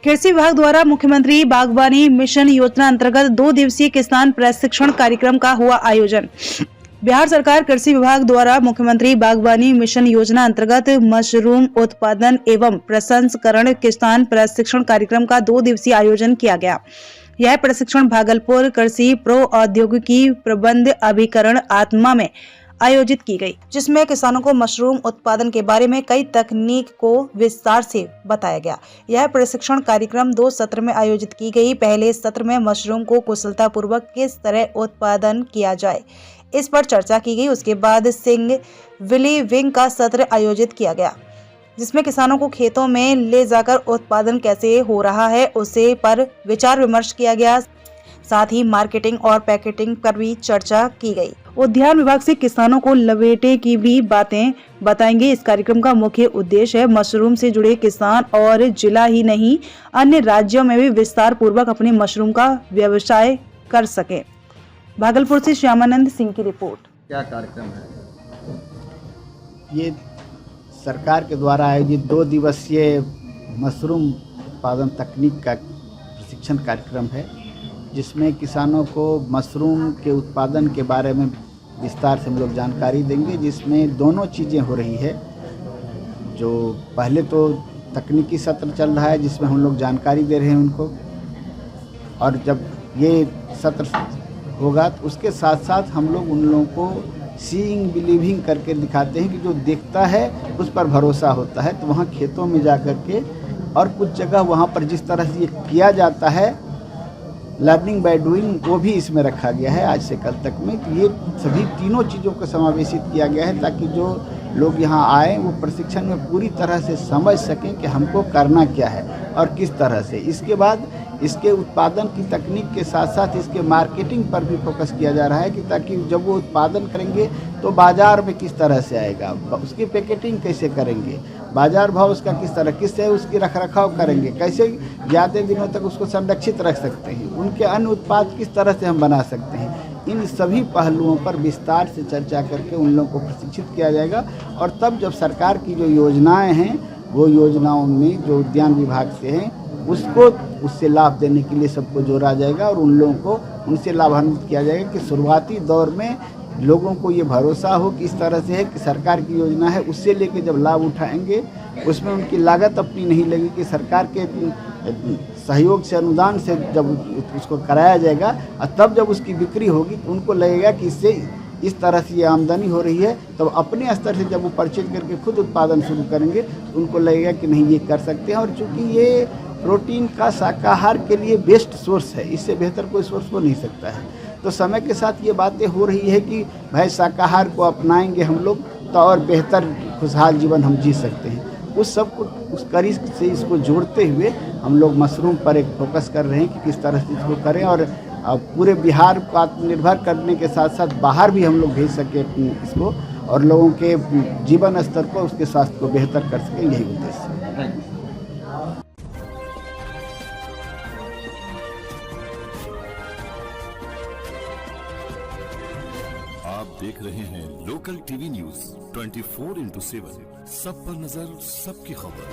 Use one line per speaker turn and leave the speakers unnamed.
कृषि विभाग द्वारा मुख्यमंत्री बागवानी मिशन योजना अंतर्गत 2 दिवसीय किसान प्रशिक्षण कार्यक्रम का हुआ आयोजन। बिहार सरकार कृषि विभाग द्वारा मुख्यमंत्री बागवानी मिशन योजना अंतर्गत मशरूम उत्पादन एवं प्रसंस्करण किसान प्रशिक्षण कार्यक्रम का 2 दिवसीय आयोजन किया गया। यह प्रशिक्षण भागलपुर कृषि प्रौद्योगिकी प्रबंध अभिकरण आत्मा में आयोजित की गई, जिसमें किसानों को मशरूम उत्पादन के बारे में कई तकनीक को विस्तार से बताया गया। यह प्रशिक्षण कार्यक्रम 2 सत्र में आयोजित की गई। पहले सत्र में मशरूम को कुशलतापूर्वक किस तरह उत्पादन किया जाए, इस पर चर्चा की गई। उसके बाद सिंग विलीविंग का सत्र आयोजित किया गया, जिसमें किसानों को खेतों में ले जाकर उत्पादन कैसे हो रहा है उसे पर विचार विमर्श किया गया। साथ ही मार्केटिंग और पैकेटिंग पर भी चर्चा की गई। उद्यान विभाग से किसानों को लपेटे की भी बातें बताएंगे। इस कार्यक्रम का मुख्य उद्देश्य है मशरूम से जुड़े किसान और जिला ही नहीं अन्य राज्यों में भी विस्तार पूर्वक अपने मशरूम का व्यवसाय कर सके। भागलपुर से श्यामानंद सिंह की रिपोर्ट।
क्या कार्यक्रम है?
ये सरकार के द्वारा आयोजित 2 दिवसीय मशरूम उत्पादन तकनीक का प्रशिक्षण कार्यक्रम है, जिसमें किसानों को मशरूम के उत्पादन के बारे में विस्तार से हम लोग जानकारी देंगे, जिसमें दोनों चीज़ें हो रही है। जो पहले तो तकनीकी सत्र चल रहा है जिसमें हम लोग जानकारी दे रहे हैं उनको, और जब ये सत्र होगा तो उसके साथ साथ हम लोग उन लोगों को सीइंग बिलीविंग करके दिखाते हैं कि जो देखता है उस पर भरोसा होता है। तो वहाँ खेतों में जा कर के और कुछ जगह वहाँ पर जिस तरह से ये किया जाता है लर्निंग बाय डूइंग, वो भी इसमें रखा गया है आज से कल तक में। तो ये सभी तीनों चीज़ों को समावेशित किया गया है ताकि जो लोग यहाँ आए वो प्रशिक्षण में पूरी तरह से समझ सकें कि हमको करना क्या है और किस तरह से। इसके बाद इसके उत्पादन की तकनीक के साथ साथ इसके मार्केटिंग पर भी फोकस किया जा रहा है कि ताकि जब वो उत्पादन करेंगे तो बाज़ार में किस तरह से आएगा, उसकी पैकेटिंग कैसे करेंगे, बाज़ार भाव उसका किस तरह, किससे उसकी रखरखाव करेंगे, कैसे ज़्यादा दिनों तक उसको संरक्षित रख सकते हैं, उनके अन्य उत्पाद किस तरह से हम बना सकते हैं। इन सभी पहलुओं पर विस्तार से चर्चा करके उन लोगों को प्रशिक्षित किया जाएगा। और तब जब सरकार की जो योजनाएं हैं वो योजनाओं में जो उद्यान विभाग से हैं उसको उससे लाभ देने के लिए सबको जोड़ा जाएगा और उन लोगों को उनसे लाभान्वित किया जाएगा कि शुरुआती दौर में लोगों को ये भरोसा हो कि इस तरह से है कि सरकार की योजना है, उससे लेके जब लाभ उठाएंगे उसमें उनकी लागत अपनी नहीं लगेगी कि सरकार के सहयोग से अनुदान से जब उसको कराया जाएगा और तब जब उसकी बिक्री होगी तो उनको लगेगा कि इससे इस तरह से ये आमदनी हो रही है। तब तो अपने स्तर से जब वो परचेज करके खुद उत्पादन शुरू करेंगे तो उनको लगेगा कि नहीं ये कर सकते हैं। और चूँकि ये प्रोटीन का शाकाहार के लिए बेस्ट सोर्स है, इससे बेहतर कोई सोर्स हो नहीं सकता है। तो समय के साथ ये बातें हो रही है कि भाई शाकाहार को अपनाएंगे हम लोग तो और बेहतर खुशहाल जीवन हम जी सकते हैं। उस सब को उस कड़ी से इसको जोड़ते हुए हम लोग मशरूम पर एक फोकस कर रहे हैं कि किस तरह से इसको करें और पूरे बिहार को आत्मनिर्भर करने के साथ साथ बाहर भी हम लोग भेज सकें इसको और लोगों के जीवन स्तर को, उसके स्वास्थ्य को बेहतर कर सकें, यही उद्देश्य है।
आप देख रहे हैं लोकल टीवी न्यूज 24x7, सब पर नजर, सबकी खबर।